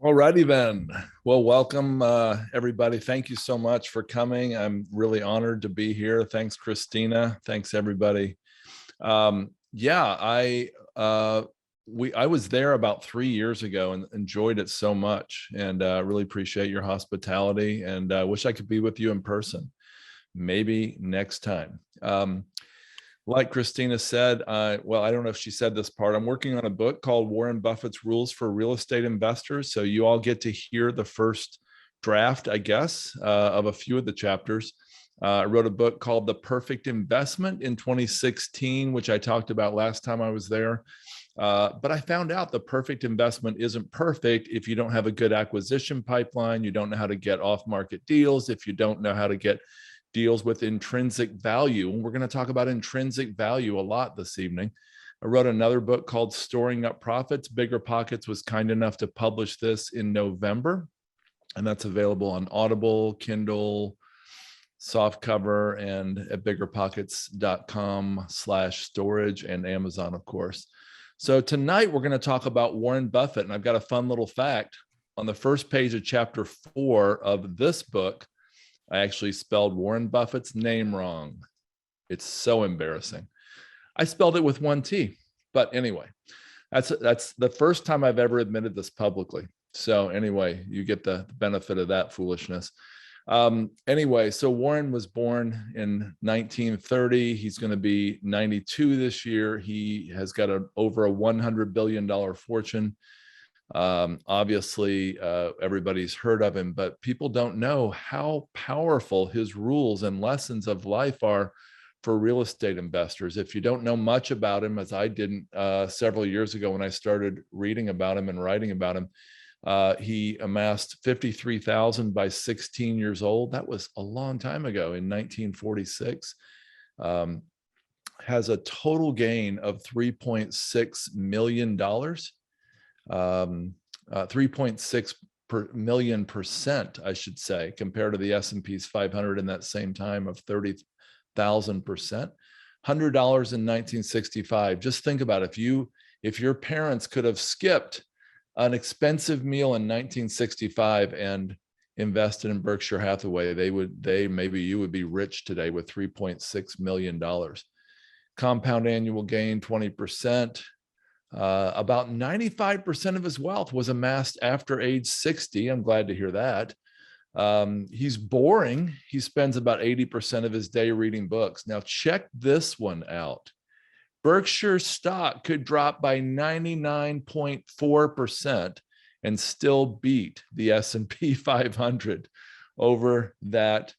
Alrighty then. Well, welcome everybody. Thank you so much for coming. I'm really honored to be here. Thanks, Christina. Thanks, everybody. Yeah, I was there about 3 years ago and enjoyed it so much, and really appreciate your hospitality. And wish I could be with you in person. Maybe next time. Like Christina said, well, I don't know if she said this part. I'm working on a book called Warren Buffett's Rules for Real Estate Investors. So you all get to hear the first draft, I guess, of a few of the chapters. I wrote a book called The Perfect Investment in 2016, which I talked about last time I was there. But I found out the perfect investment isn't perfect if you don't have a good acquisition pipeline, you don't know how to get off-market deals, if you don't know how to get deals with intrinsic value. And we're going to talk about intrinsic value a lot this evening. I wrote another book called Storing Up Profits. Bigger Pockets was kind enough to publish this in November, and that's available on Audible, Kindle, softcover, and at biggerpockets.com/storage, and Amazon, of course. So tonight we're going to talk about Warren Buffett, and I've got a fun little fact. On the first page of chapter 4 of this book, I actually spelled Warren Buffett's name wrong. It's so embarrassing. I spelled it with one T. But anyway, that's the first time I've ever admitted this publicly. So anyway, you get the benefit of that foolishness. Anyway, so Warren was born in 1930. He's going to be 92 this year. He has got over a $100 billion fortune. Obviously, everybody's heard of him, but people don't know how powerful his rules and lessons of life are for real estate investors. If you don't know much about him, as I didn't several years ago when I started reading about him and writing about him, he amassed 53,000 by 16 years old. That was a long time ago, in 1946. Has a total gain of $3.6 million. 3.6 million percent, I should say, compared to the S&P's 500 in that same time of 30,000%. $100 in 1965. Just think about it. If your parents could have skipped an expensive meal in 1965 and invested in Berkshire Hathaway, maybe you would be rich today with $3.6 million. Compound annual gain 20%. About 95% of his wealth was amassed after age 60. I'm glad to hear that. He's boring. He spends about 80% of his day reading books. Now check this one out. Berkshire stock could drop by 99.4% and still beat the S&P 500 over that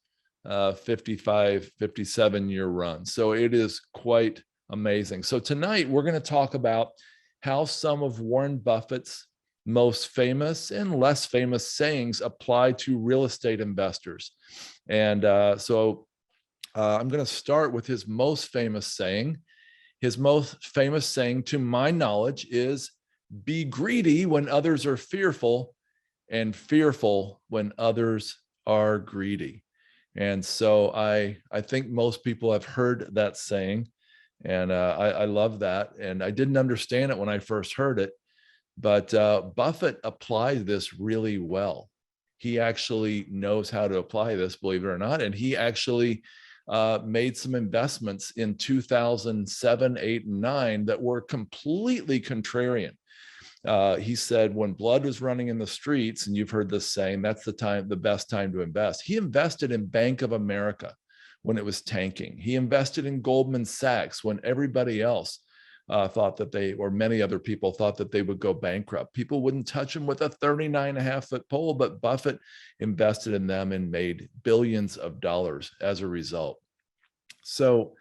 57-year run. So it is quite amazing. So tonight we're going to talk about how some of Warren Buffett's most famous and less famous sayings apply to real estate investors. And so I'm going to start with his most famous saying. His most famous saying, to my knowledge, is be greedy when others are fearful and fearful when others are greedy. And so I think most people have heard that saying. And I love that. And I didn't understand it when I first heard it, but Buffett applied this really well. He actually knows how to apply this, believe it or not. And he actually made some investments in 2007, 8, and 9 that were completely contrarian. He said when blood was running in the streets, and you've heard this saying, that's the best time to invest. He invested in Bank of America when it was tanking. He invested in Goldman Sachs when everybody else thought that many other people thought that they would go bankrupt. People wouldn't touch them with a 39.5-foot pole, but Buffett invested in them and made billions of dollars as a result. So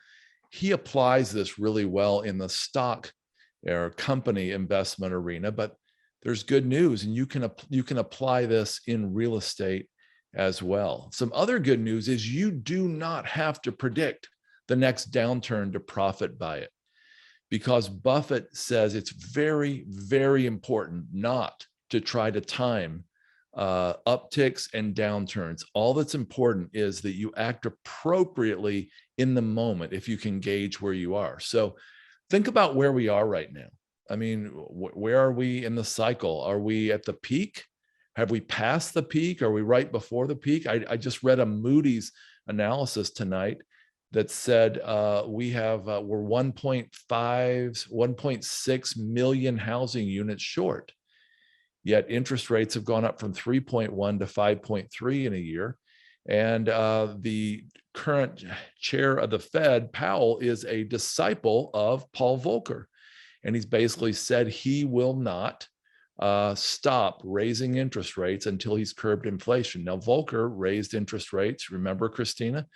he applies this really well in the stock or company investment arena, but there's good news, and you can apply this in real estate as well. Some other good news is you do not have to predict the next downturn to profit by it, because Buffett says it's very, very important not to try to time upticks and downturns. All that's important is that you act appropriately in the moment if you can gauge where you are. So think about where we are right now. I mean, where are we in the cycle? Are we at the peak? Have we passed the peak? Are we right before the peak? I just read a Moody's analysis tonight that said we're 1.6 million housing units short. Yet interest rates have gone up from 3.1 to 5.3 in a year. And the current chair of the Fed, Powell, is a disciple of Paul Volcker. And he's basically said he will not stop raising interest rates until he's curbed inflation. Now, Volcker raised interest rates, remember, Christina,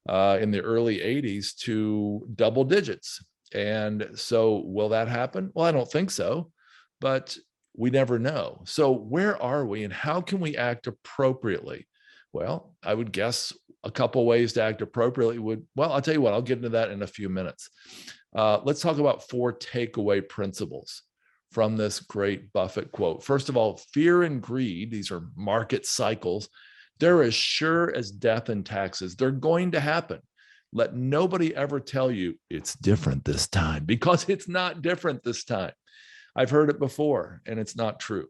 in the early 80s to double digits. And so will that happen? Well, I don't think so, but we never know. So where are we and how can we act appropriately? Well, I would guess a couple ways to act appropriately well, I'll tell you what, I'll get into that in a few minutes. Let's talk about 4 takeaway principles from this great Buffett quote. First of all, fear and greed, these are market cycles. They're as sure as death and taxes. They're going to happen. Let nobody ever tell you it's different this time, because it's not different this time. I've heard it before, and it's not true.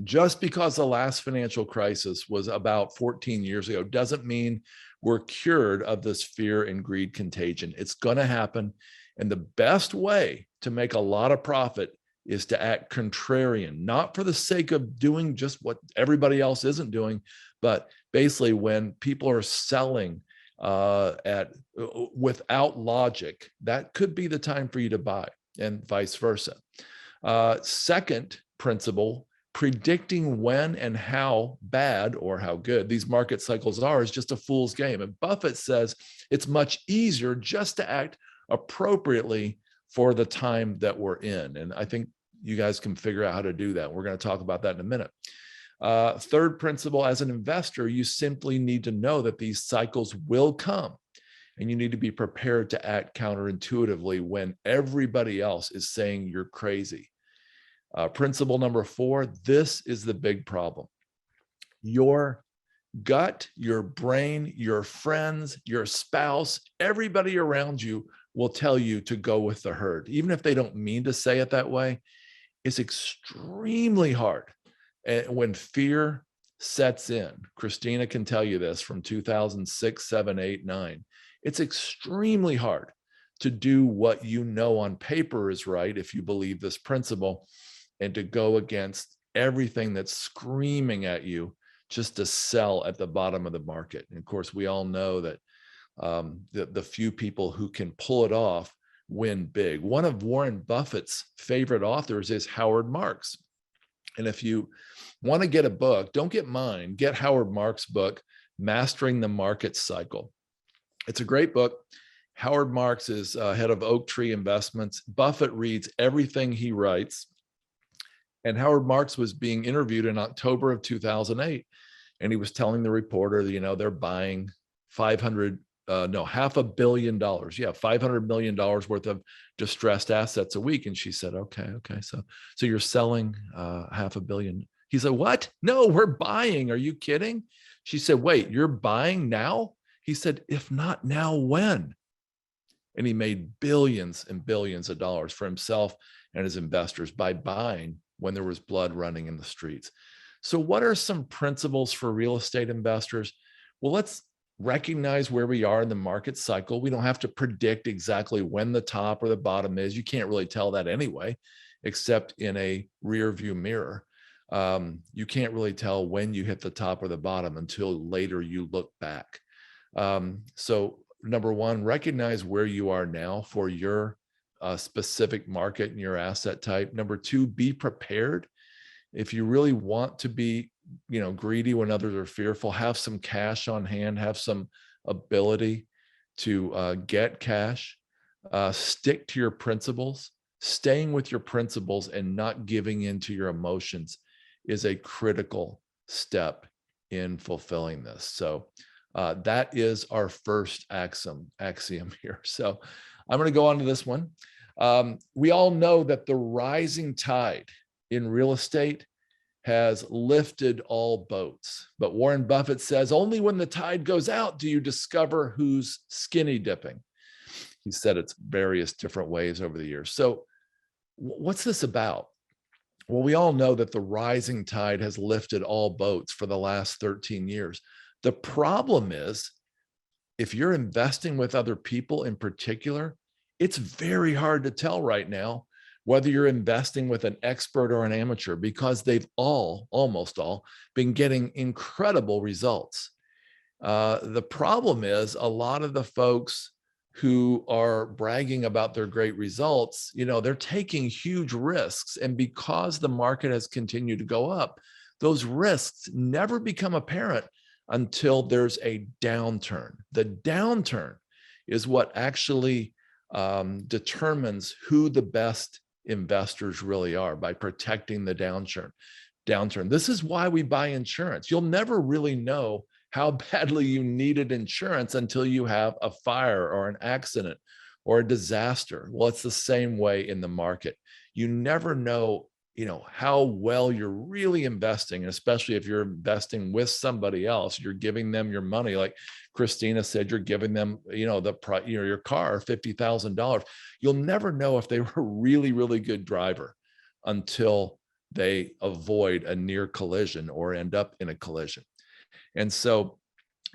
Just because the last financial crisis was about 14 years ago doesn't mean we're cured of this fear and greed contagion. It's going to happen. And the best way to make a lot of profit is to act contrarian, not for the sake of doing just what everybody else isn't doing, but basically when people are selling without logic, that could be the time for you to buy, and vice versa. Second principle, predicting when and how bad or how good these market cycles are is just a fool's game. And Buffett says it's much easier just to act appropriately for the time that we're in. And I think you guys can figure out how to do that. We're going to talk about that in a minute. Third principle, as an investor, you simply need to know that these cycles will come, and you need to be prepared to act counterintuitively when everybody else is saying you're crazy. Principle number 4, this is the big problem. Your gut, your brain, your friends, your spouse, everybody around you will tell you to go with the herd. Even if they don't mean to say it that way, it's extremely hard. And when fear sets in, Christina can tell you this from 2006, 7, 8, 9, it's extremely hard to do what you know on paper is right, if you believe this principle, and to go against everything that's screaming at you just to sell at the bottom of the market. And of course, we all know that the few people who can pull it off win big. One of Warren Buffett's favorite authors is Howard Marks. And if you want to get a book, don't get mine, get Howard Marks' book, Mastering the Market Cycle. It's a great book. Howard Marks is head of Oak Tree Investments. Buffett reads everything he writes. And Howard Marks was being interviewed in October of 2008. And he was telling the reporter, they're buying $500 million. Yeah, $500 million worth of distressed assets a week. And she said, okay. So you're selling $500 million. He said, what? No, we're buying. Are you kidding? She said, wait, you're buying now? He said, if not now, when? And he made billions and billions of dollars for himself and his investors by buying when there was blood running in the streets. So what are some principles for real estate investors? Well, let's recognize where we are in the market cycle. We don't have to predict exactly when the top or the bottom is. You can't really tell that anyway, except in a rear view mirror. You can't really tell when you hit the top or the bottom until later you look back. So number 1, recognize where you are now for your specific market and your asset type. Number 2, be prepared. If you really want to be greedy when others are fearful, have some cash on hand, have some ability to get cash, stick to your principles. Staying with your principles and not giving in to your emotions is a critical step in fulfilling this. So that is our first axiom here. So I'm going to go on to this one. We all know that the rising tide in real estate has lifted all boats. But Warren Buffett says, only when the tide goes out do you discover who's skinny dipping. He said it's various different ways over the years. So what's this about? Well, we all know that the rising tide has lifted all boats for the last 13 years. The problem is, if you're investing with other people in particular, it's very hard to tell right now whether you're investing with an expert or an amateur, because they've almost all, been getting incredible results. The problem is, a lot of the folks who are bragging about their great results, they're taking huge risks. And because the market has continued to go up, those risks never become apparent until there's a downturn. The downturn is what actually determines who the best investors really are, by protecting the downturn. This is why we buy insurance. You'll never really know how badly you needed insurance until you have a fire or an accident or a disaster. Well, it's the same way in the market. You never know, how well you're really investing, especially if you're investing with somebody else. You're giving them your money. Like Christina said, you're giving them, your car, $50,000. You'll never know if they were a really, really good driver until they avoid a near collision or end up in a collision. And so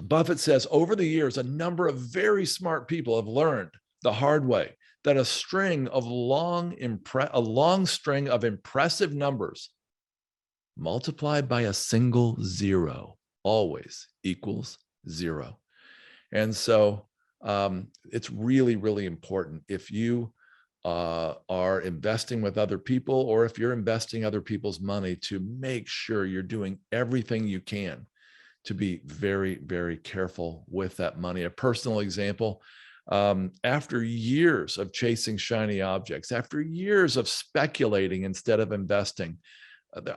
Buffett says, over the years, a number of very smart people have learned the hard way that a long string of impressive numbers multiplied by a single zero always equals zero. And so it's really, really important, if you are investing with other people, or if you're investing other people's money, to make sure you're doing everything you can to be very, very careful with that money. A personal example, after years of chasing shiny objects, after years of speculating instead of investing,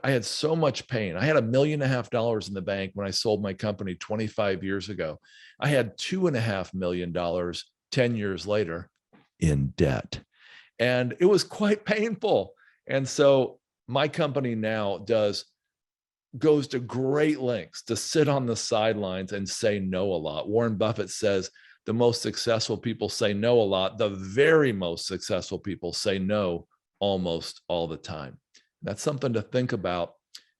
I had so much pain. I had $1.5 million in the bank when I sold my company 25 years ago. I had $2.5 million 10 years later in debt. And it was quite painful. And so my company now goes to great lengths to sit on the sidelines and say no a lot. Warren Buffett says the most successful people say no a lot. The very most successful people say no almost all the time. That's something to think about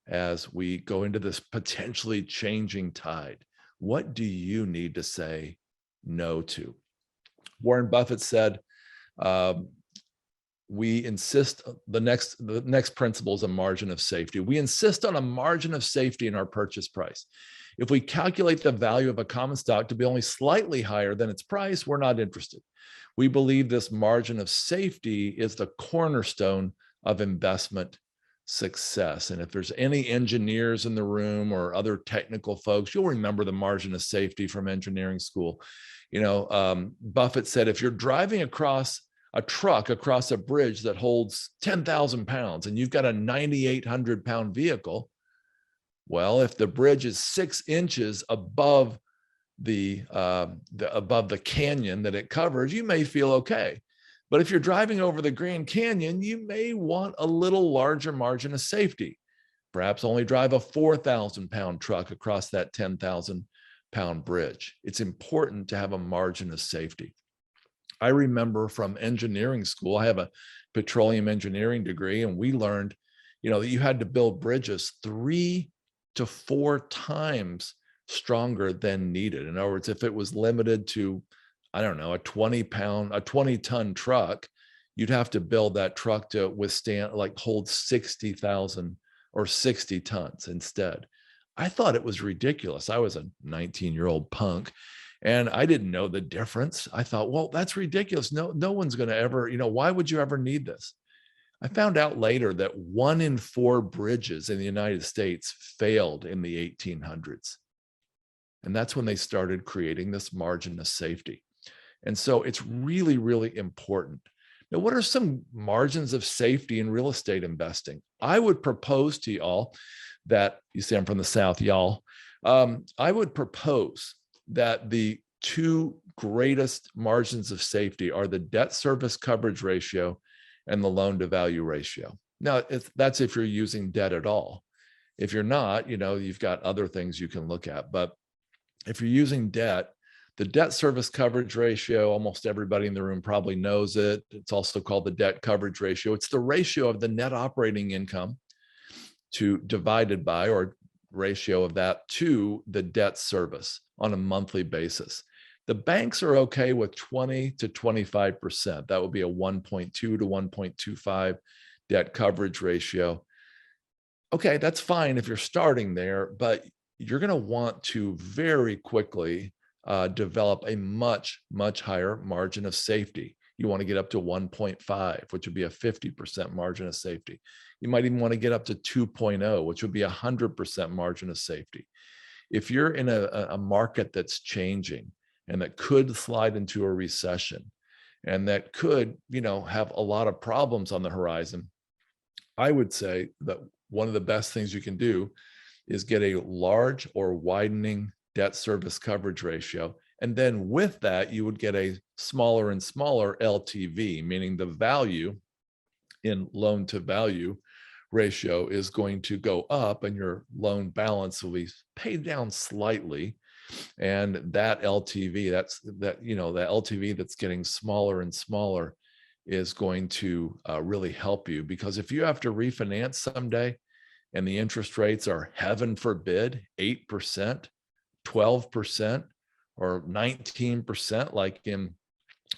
as we go into this potentially changing tide. What do you need to say no to? Warren Buffett said, we insist, the next principle is a margin of safety. We insist on a margin of safety in our purchase price. If we calculate the value of a common stock to be only slightly higher than its price, we're not interested. We believe this margin of safety is the cornerstone of investment success. And if there's any engineers in the room or other technical folks, you'll remember the margin of safety from engineering school. Buffett said, if you're driving a truck across a bridge that holds 10,000 pounds and you've got a 9,800 pound vehicle, well, if the bridge is 6 inches above the canyon that it covers, you may feel okay. But if you're driving over the Grand Canyon, you may want a little larger margin of safety. Perhaps only drive a 4,000 pound truck across that 10,000 pound bridge. It's important to have a margin of safety. I remember from engineering school, I have a petroleum engineering degree, and we learned, that you had to build bridges 3 to 4 times stronger than needed. In other words, if it was limited to, I don't know, a 20-ton truck, you'd have to build that truck to withstand, hold 60,000 or 60 tons instead. I thought it was ridiculous. I was a 19-year-old punk, and I didn't know the difference. I thought, well, that's ridiculous. No one's going to ever, why would you ever need this? I found out later that 1 in 4 bridges in the United States failed in the 1800s. And that's when they started creating this margin of safety. And so it's really, really important. Now, what are some margins of safety in real estate investing? I would propose to y'all that, you see I'm from the South, y'all. I would propose that the 2 greatest margins of safety are the debt service coverage ratio and the loan to value ratio. Now, that's if you're using debt at all. If you're not, you've got other things you can look at. But if you're using debt, the debt service coverage ratio, almost everybody in the room probably knows it. It's also called the debt coverage ratio. It's the ratio of the net operating income to divided by, or ratio of that to the debt service on a monthly basis. The banks are okay with 20 to 25%. That would be a 1.2 to 1.25 debt coverage ratio. Okay, that's fine if you're starting there, but you're going to want to very quickly develop a much, much higher margin of safety. You want to get up to 1.5, which would be a 50% margin of safety. You might even want to get up to 2.0, which would be a 100% margin of safety. If you're in a market that's changing and that could slide into a recession and that could, have a lot of problems on the horizon, I would say that one of the best things you can do is get a large or widening debt service coverage ratio. And then with that, you would get a smaller and smaller LTV, meaning the value in loan to value ratio is going to go up and your loan balance will be paid down slightly. And that LTV, that LTV that's getting smaller and smaller is going to really help you, because if you have to refinance someday and the interest rates are, heaven forbid, 8%, 12%, or 19%, like in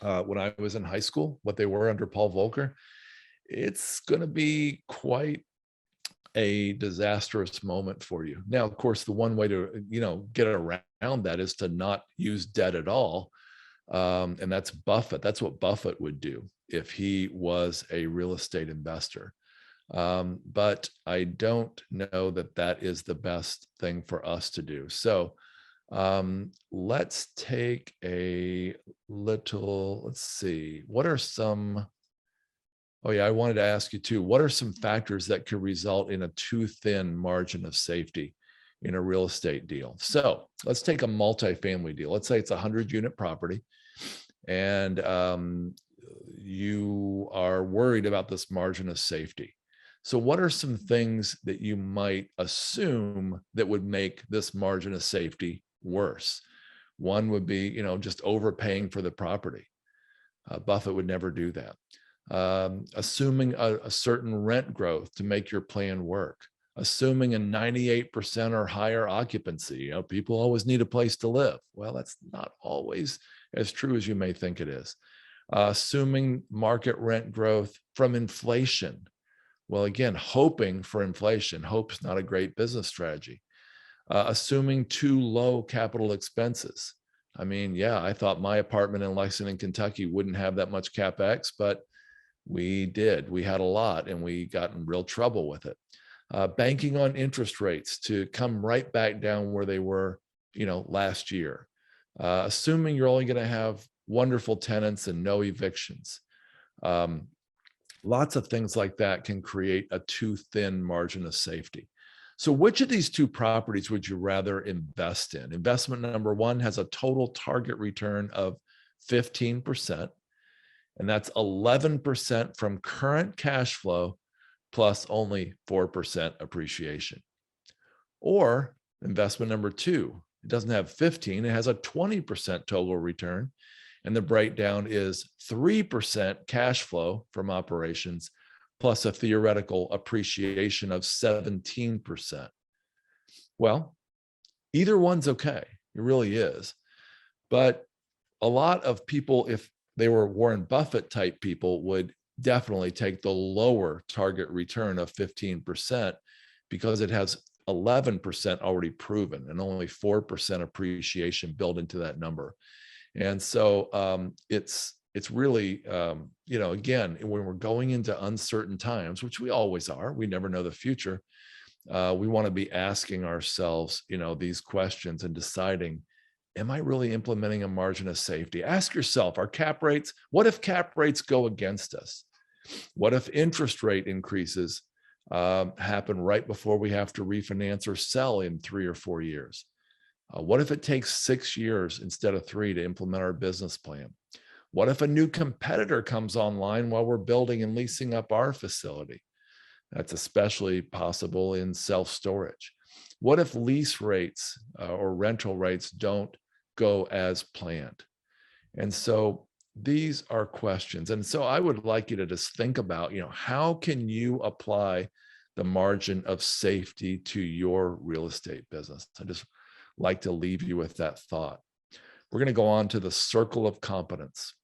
when I was in high school, what they were under Paul Volcker, it's going to be quite a disastrous moment for you. Now, of course, the one way to, get around that is to not use debt at all. And that's Buffett. That's what Buffett would do if he was a real estate investor. But I don't know that that is the best thing for us to do. So let's take a little, let's see, what are some, oh yeah, I wanted to ask you too, what are some factors that could result in a too thin margin of safety in a real estate deal? So let's take a multifamily deal. Let's say it's a 100-unit property and you are worried about this margin of safety. So what are some things that you might assume that would make this margin of safety worse? One would be, just overpaying for the property. Buffett would never do that. Assuming a certain rent growth to make your plan work. Assuming a 98% or higher occupancy. People always need a place to live. Well, that's not always as true as you may think it is. Assuming market rent growth from inflation. Well, again, hoping for inflation. Hope's not a great business strategy. Assuming too low capital expenses. I mean, yeah, I thought my apartment in Lexington, Kentucky wouldn't have that much CapEx, but we did. We had a lot and we got in real trouble with it. Banking on interest rates to come right back down where they were, last year. Assuming you're only going to have wonderful tenants and no evictions. Lots of things like that can create a too thin margin of safety. So which of these two properties would you rather invest in? Investment number one has a total target return of 15%, and that's 11% from current cash flow plus only 4% appreciation. Or investment number two, it doesn't have 15, it has a 20% total return, and the breakdown is 3% cash flow from operations plus a theoretical appreciation of 17%. Well, either one's okay. It really is. But a lot of people, if they were Warren Buffett type people, would definitely take the lower target return of 15% because it has 11% already proven and only 4% appreciation built into that number. And so it's really, again, when we're going into uncertain times, which we always are, we never know the future. We want to be asking ourselves, these questions and deciding, am I really implementing a margin of safety? Ask yourself, what if cap rates go against us? What if interest rate increases happen right before we have to refinance or sell in 3 or 4 years? What if it takes 6 years instead of 3 to implement our business plan? What if a new competitor comes online while we're building and leasing up our facility? That's especially possible in self-storage. What if lease rates or rental rates don't go as planned? And so these are questions. And so I would like you to just think about, how can you apply the margin of safety to your real estate business. I just like to leave you with that thought. We're going to go on to the circle of competence.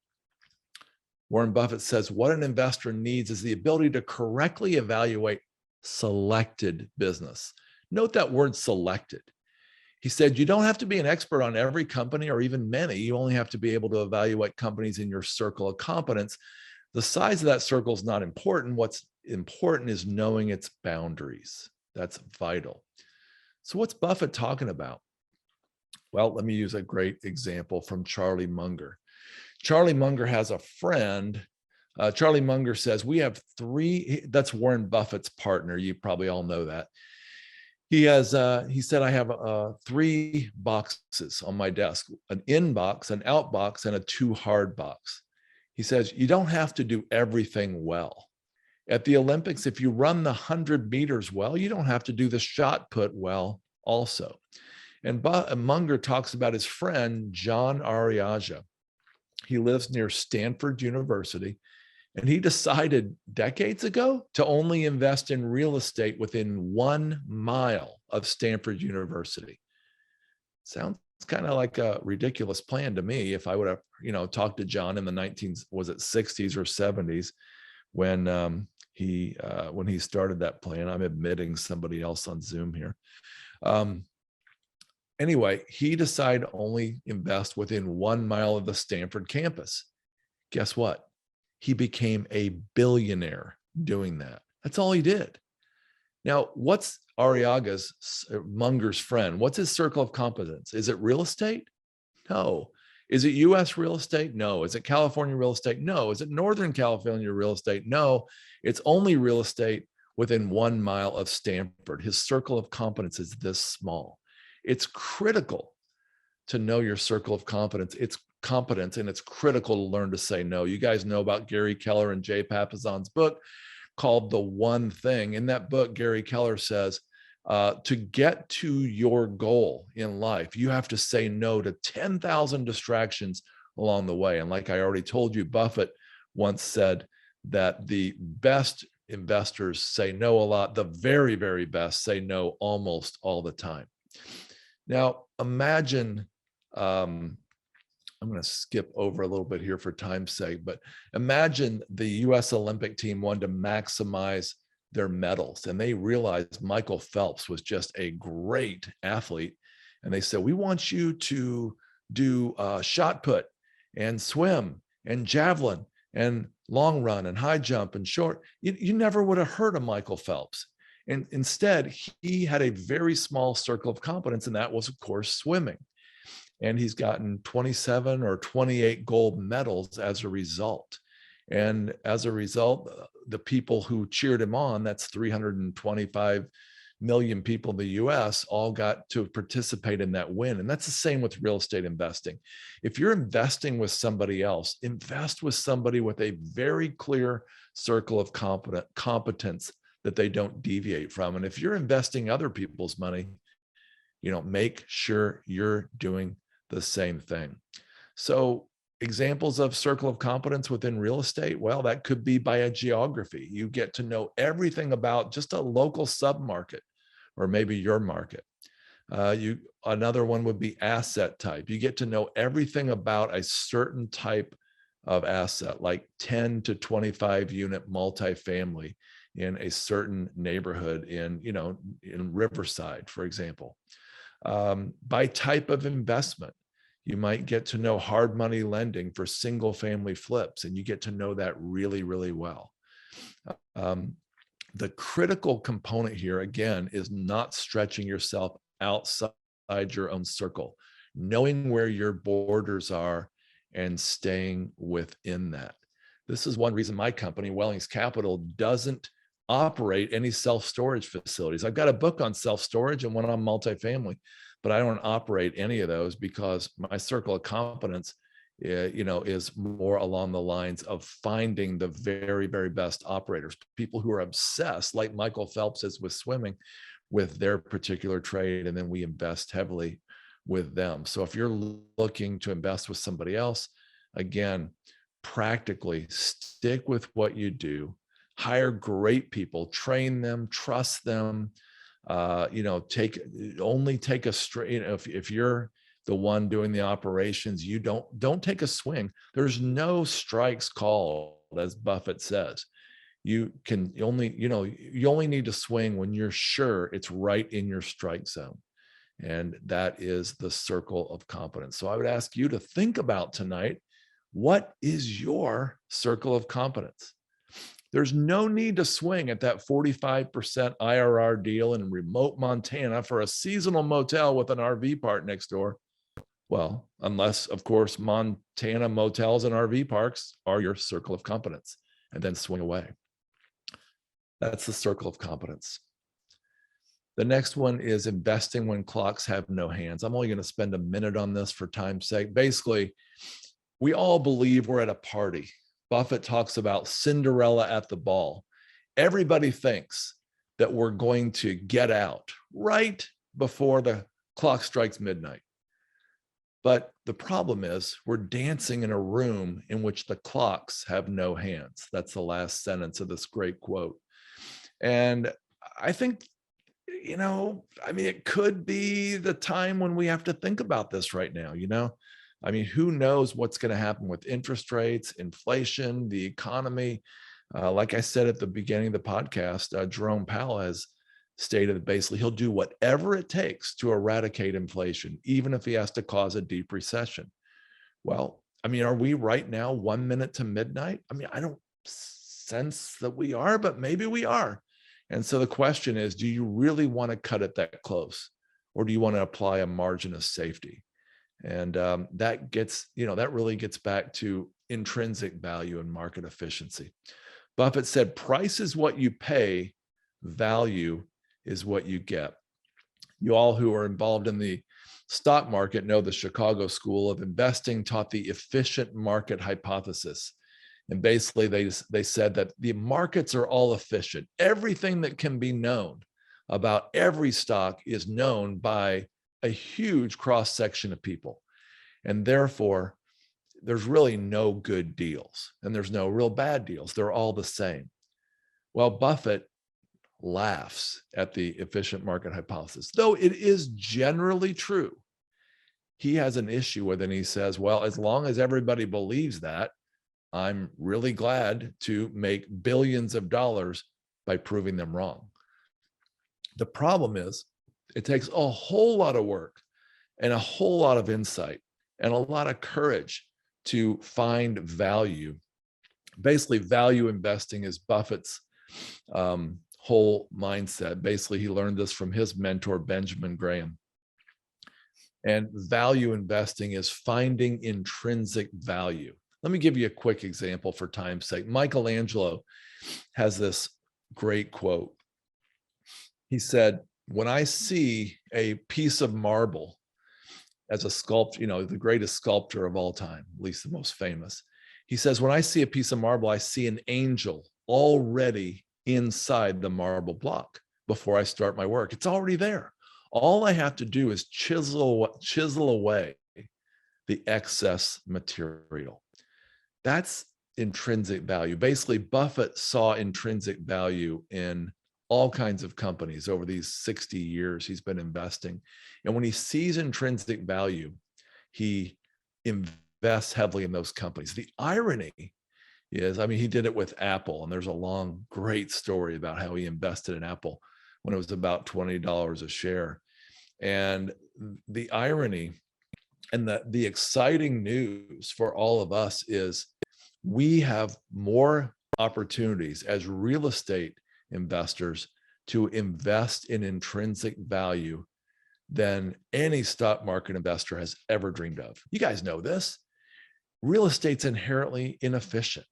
Warren Buffett says, what an investor needs is the ability to correctly evaluate selected business. Note that word selected. He said, you don't have to be an expert on every company or even many. You only have to be able to evaluate companies in your circle of competence. The size of that circle is not important. What's important is knowing its boundaries. That's vital. So what's Buffett talking about? Well, let me use a great example from Charlie Munger. Charlie Munger has a friend. Charlie Munger says, we have three, that's Warren Buffett's partner. You probably all know that. He said, I have 3 boxes on my desk, an in box, an out box, and a too hard box. He says, you don't have to do everything well. At the Olympics, if you run the 100 meters well, you don't have to do the shot put well also. And Munger talks about his friend, John Arriaga. He lives near Stanford University, and he decided decades ago to only invest in real estate within 1 mile of Stanford University. Sounds kind of like a ridiculous plan to me. If I would have, talked to John in the 60s or 70s when he started that plan. I'm admitting somebody else on Zoom here. Anyway, he decided to only invest within 1 mile of the Stanford campus. Guess what? He became a billionaire doing that. That's all he did. Now, what's Munger's friend? What's his circle of competence? Is it real estate? No. Is it US real estate? No. Is it California real estate? No. Is it Northern California real estate? No. It's only real estate within 1 mile of Stanford. His circle of competence is this small. It's critical to know your circle of competence. It's competence, and it's critical to learn to say no. You guys know about Gary Keller and Jay Papasan's book called The One Thing. In that book, Gary Keller says, to get to your goal in life, you have to say no to 10,000 distractions along the way. And like I already told you, Buffett once said that the best investors say no a lot. The very, very best say no almost all the time. Now, imagine, I'm going to skip over a little bit here for time's sake, but imagine the US Olympic team wanted to maximize their medals, and they realized Michael Phelps was just a great athlete. And they said, we want you to do shot put and swim and javelin and long run and high jump and short. You never would have heard of Michael Phelps. And instead, he had a very small circle of competence, and that was, of course, swimming. And he's gotten 27 or 28 gold medals as a result. And as a result, the people who cheered him on, that's 325 million people in the US, all got to participate in that win. And that's the same with real estate investing. If you're investing with somebody else, invest with somebody with a very clear circle of competence that they don't deviate from. And if you're investing other people's money, make sure you're doing the same thing. So examples of circle of competence within real estate, well, that could be by a geography. You get to know everything about just a local submarket or maybe your market. Another one would be asset type. You get to know everything about a certain type of asset, like 10 to 25 unit multifamily in a certain neighborhood in Riverside, for example. By type of investment, you might get to know hard money lending for single family flips, and you get to know that really, really well. The critical component here, again, is not stretching yourself outside your own circle, knowing where your borders are and staying within that. This is one reason my company, Wellings Capital, doesn't operate any self-storage facilities. I've got a book on self-storage and one on multifamily, but I don't operate any of those because my circle of competence, is more along the lines of finding the very, very best operators, people who are obsessed, like Michael Phelps is with swimming, with their particular trade, and then we invest heavily with them. So if you're looking to invest with somebody else, again, practically stick with what you do. hire great people, train them, trust them, take a straight, if you're the one doing the operations, you don't take a swing. There's no strikes called, as Buffett says. You only need to swing when you're sure it's right in your strike zone. And that is the circle of competence. So I would ask you to think about tonight, what is your circle of competence? There's no need to swing at that 45% IRR deal in remote Montana for a seasonal motel with an RV park next door. Well, unless, of course, Montana motels and RV parks are your circle of competence, and then swing away. That's the circle of competence. The next one is investing when clocks have no hands. I'm only going to spend a minute on this for time's sake. Basically, we all believe we're at a party. Buffett talks about Cinderella at the ball. Everybody thinks that we're going to get out right before the clock strikes midnight. But the problem is we're dancing in a room in which the clocks have no hands. That's the last sentence of this great quote. And I think, it could be the time when we have to think about this right now, who knows what's going to happen with interest rates, inflation, the economy. Like I said at the beginning of the podcast, Jerome Powell has stated that basically he'll do whatever it takes to eradicate inflation, even if he has to cause a deep recession. Well, are we right now 1 minute to midnight? I don't sense that we are, but maybe we are. And so the question is, do you really want to cut it that close? Or do you want to apply a margin of safety? And that really gets back to intrinsic value and market efficiency. Buffett said, price is what you pay, value is what you get. You all who are involved in the stock market know the Chicago School of Investing taught the efficient market hypothesis. And basically they said that the markets are all efficient. Everything that can be known about every stock is known by a huge cross-section of people. And therefore, there's really no good deals and there's no real bad deals. They're all the same. Well, Buffett laughs at the efficient market hypothesis, though it is generally true. He has an issue with it, and he says, well, as long as everybody believes that, I'm really glad to make billions of dollars by proving them wrong. The problem is it takes a whole lot of work and a whole lot of insight and a lot of courage to find value. Basically, value investing is Buffett's whole mindset. Basically, he learned this from his mentor, Benjamin Graham. And value investing is finding intrinsic value. Let me give you a quick example for time's sake. Michelangelo has this great quote. He said, when I see a piece of marble as a sculptor, the greatest sculptor of all time, at least the most famous, he says, when I see a piece of marble, I see an angel already inside the marble block before I start my work. It's already there. All I have to do is chisel away the excess material. That's intrinsic value. Basically, Buffett saw intrinsic value in all kinds of companies over these 60 years he's been investing. And when he sees intrinsic value, he invests heavily in those companies. The irony is, he did it with Apple, and there's a long, great story about how he invested in Apple when it was about $20 a share. And the irony and the exciting news for all of us is we have more opportunities as real estate investors to invest in intrinsic value than any stock market investor has ever dreamed of. You guys know this. Real estate's inherently inefficient.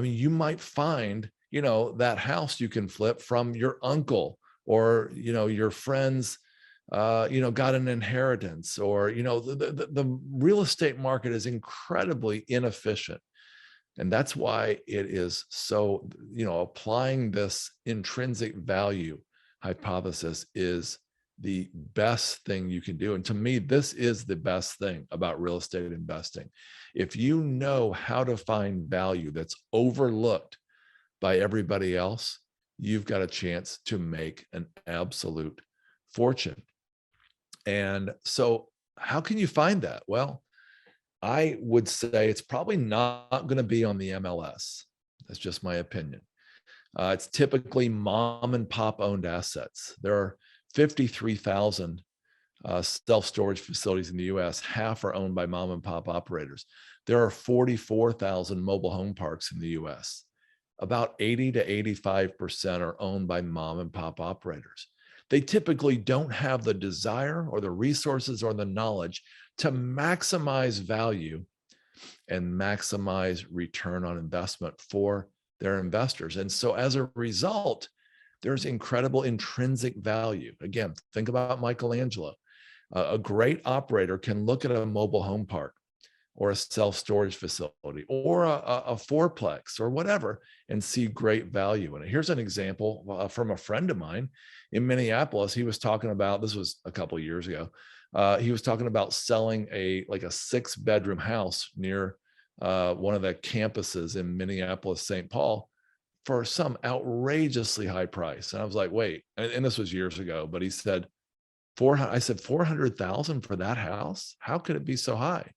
You might find, that house you can flip from your uncle, or, your friends, got an inheritance, or, the real estate market is incredibly inefficient. And that's why it is so, applying this intrinsic value hypothesis is the best thing you can do. And to me, this is the best thing about real estate investing. If you know how to find value that's overlooked by everybody else, you've got a chance to make an absolute fortune. And so how can you find that? Well, I would say it's probably not going to be on the MLS. That's just my opinion. It's typically mom and pop owned assets. There are 53,000 self-storage facilities in the US. Half are owned by mom and pop operators. There are 44,000 mobile home parks in the US. About 80 to 85% are owned by mom and pop operators. They typically don't have the desire or the resources or the knowledge to maximize value and maximize return on investment for their investors. And so as a result, there's incredible intrinsic value. Again, think about Michelangelo. A great operator can look at a mobile home park or a self-storage facility or a fourplex or whatever and see great value in it. Here's an example from a friend of mine in Minneapolis. He was talking about, this was a couple of years ago, he was talking about selling a 6-bedroom house near one of the campuses in Minneapolis, St. Paul, for some outrageously high price. And I was like, wait, and this was years ago, but he said, I said, 400,000 for that house? How could it be so high?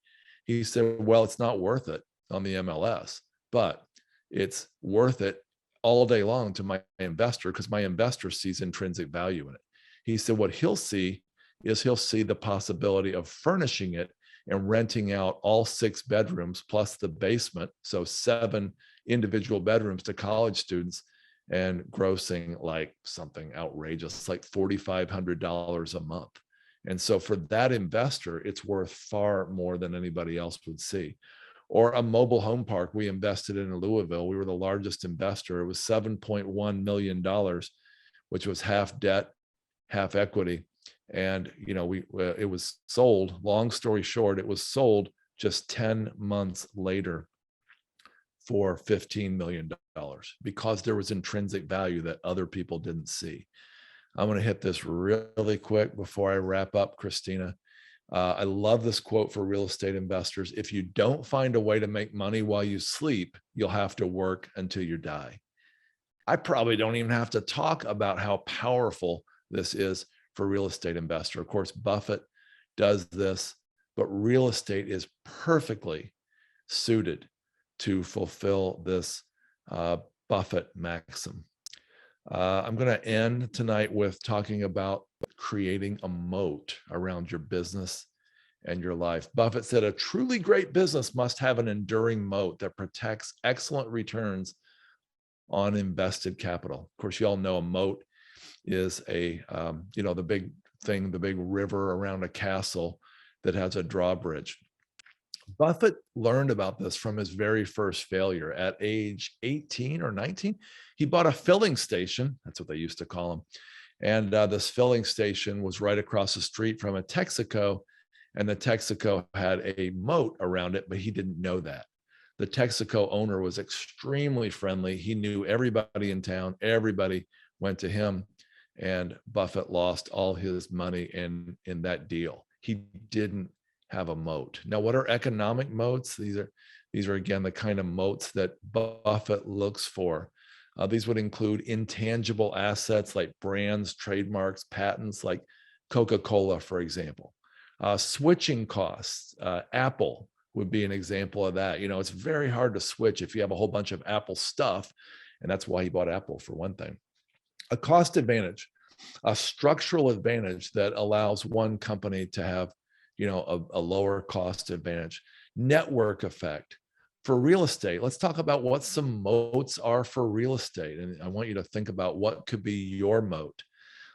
He said, well, it's not worth it on the MLS, but it's worth it all day long to my investor because my investor sees intrinsic value in it. He said, what he'll see is he'll see the possibility of furnishing it and renting out all 6 bedrooms plus the basement, so 7 individual bedrooms to college students, and grossing like something outrageous, like $4,500 a month. And so for that investor, it's worth far more than anybody else would see. Or a mobile home park we invested in Louisville. We were the largest investor. It was $7.1 million, which was half debt, half equity. And, it was sold, long story short, it was sold just 10 months later for $15 million because there was intrinsic value that other people didn't see. I'm going to hit this really quick before I wrap up, Christina. I love this quote for real estate investors. If you don't find a way to make money while you sleep, you'll have to work until you die. I probably don't even have to talk about how powerful this is for real estate investor. Of course, Buffett does this, but real estate is perfectly suited to fulfill this Buffett maxim. I'm going to end tonight with talking about creating a moat around your business and your life. Buffett said a truly great business must have an enduring moat that protects excellent returns on invested capital. Of course, you all know a moat is the big thing, the big river around a castle that has a drawbridge. Buffett learned about this from his very first failure at age 18 or 19. He bought a filling station. That's what they used to call them. And this filling station was right across the street from a Texaco. And the Texaco had a moat around it, but he didn't know that. The Texaco owner was extremely friendly. He knew everybody in town. Everybody went to him. And Buffett lost all his money in that deal. He didn't have a moat. Now, what are economic moats? These are again the kind of moats that Buffett looks for. These would include intangible assets like brands, trademarks, patents, like Coca-Cola, for example. Switching costs. Apple would be an example of that. It's very hard to switch if you have a whole bunch of Apple stuff, and that's why he bought Apple, for one thing. A cost advantage, a structural advantage that allows one company to have a lower cost advantage. Network effect. For real estate, let's talk about what some moats are for real estate. And I want you to think about what could be your moat.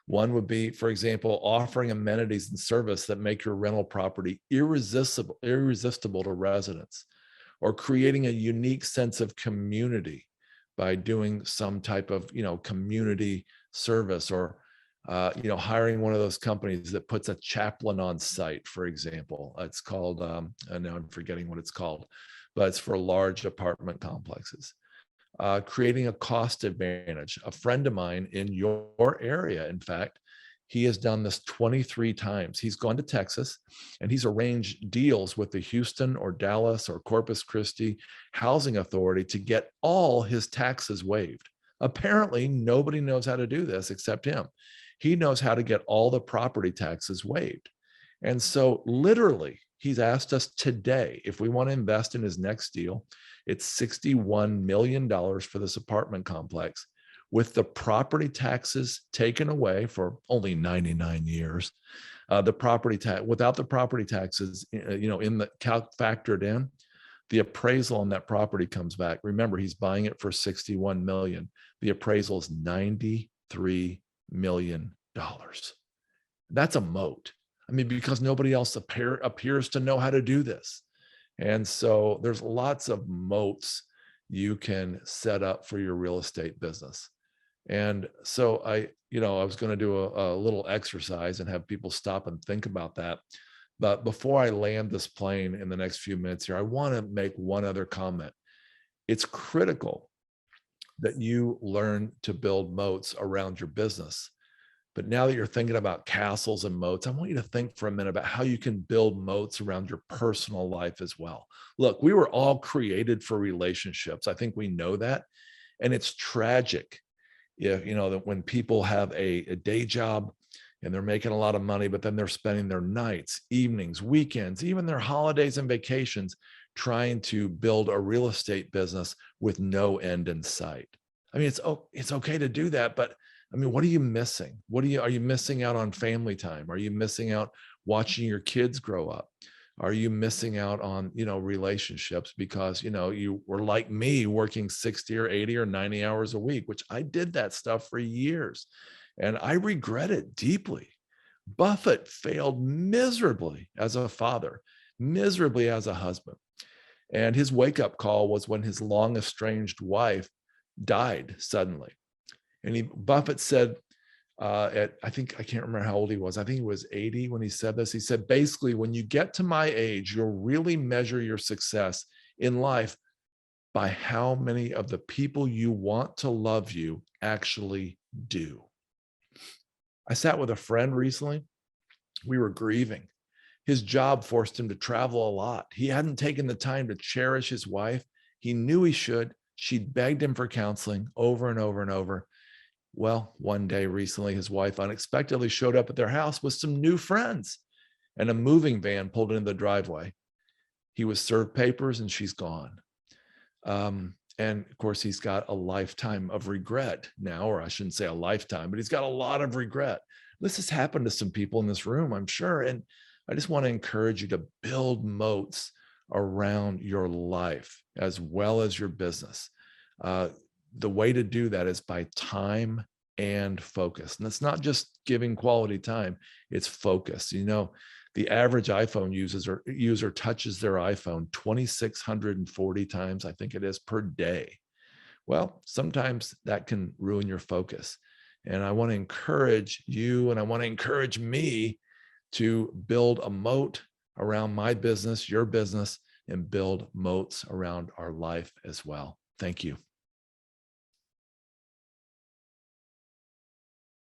One would be, for example, offering amenities and service that make your rental property irresistible to residents, or creating a unique sense of community by doing some type of, community service, or hiring one of those companies that puts a chaplain on site, for example. It's called, and now I'm forgetting what it's called, but it's for large apartment complexes. Creating a cost advantage. A friend of mine in your area, in fact, He has done this 23 times. He's gone to Texas and he's arranged deals with the Houston or Dallas or Corpus Christi housing authority to get all his taxes waived. Apparently, nobody knows how to do this except him. He knows how to get all the property taxes waived. And so literally, he's asked us today if we want to invest in his next deal. It's $61 million for this apartment complex with the property taxes taken away for only 99 years. The property tax, without the property taxes, in the factored in, the appraisal on that property comes back. Remember, he's buying it for $61 million. The appraisal is $93 million. That's a moat. I mean, because nobody else appears to know how to do this. And so there's lots of moats you can set up for your real estate business. And so I was going to do a little exercise and have people stop and think about that. But before I land this plane in the next few minutes here, I want to make one other comment. It's critical that you learn to build moats around your business. But now that you're thinking about castles and moats, I want you to think for a minute about how you can build moats around your personal life as well. Look, we were all created for relationships. I think we know that. And it's tragic if, that when people have a day job and they're making a lot of money, but then they're spending their nights, evenings, weekends, even their holidays and vacations trying to build a real estate business with no end in sight. I mean, it's okay to do that, but I mean, what are you missing? Are you missing out on family time? Are you missing out watching your kids grow up? Are you missing out on, relationships because, you were like me working 60 or 80 or 90 hours a week, which I did that stuff for years and I regret it deeply. Buffett failed miserably as a father, miserably as a husband. And his wake-up call was when his long estranged wife died suddenly. And Buffett said, I can't remember how old he was. I think he was 80 when he said this. He said, basically, when you get to my age, you'll really measure your success in life by how many of the people you want to love you actually do. I sat with a friend recently. We were grieving. His job forced him to travel a lot. He hadn't taken the time to cherish his wife. He knew he should. She'd begged him for counseling over and over and over. Well, one day recently, his wife unexpectedly showed up at their house with some new friends, and a moving van pulled into the driveway. He was served papers and she's gone. And of course, he's got a lifetime of regret now, or I shouldn't say a lifetime, but he's got a lot of regret. This has happened to some people in this room, I'm sure. And I just want to encourage you to build moats around your life as well as your business. The way to do that is by time and focus. And it's not just giving quality time, it's focus. The average iPhone user touches their iPhone 2,640 times, I think it is, per day. Well, sometimes that can ruin your focus. And I want to encourage you and I want to encourage me to build a moat around my business, your business, and build moats around our life as well. Thank you.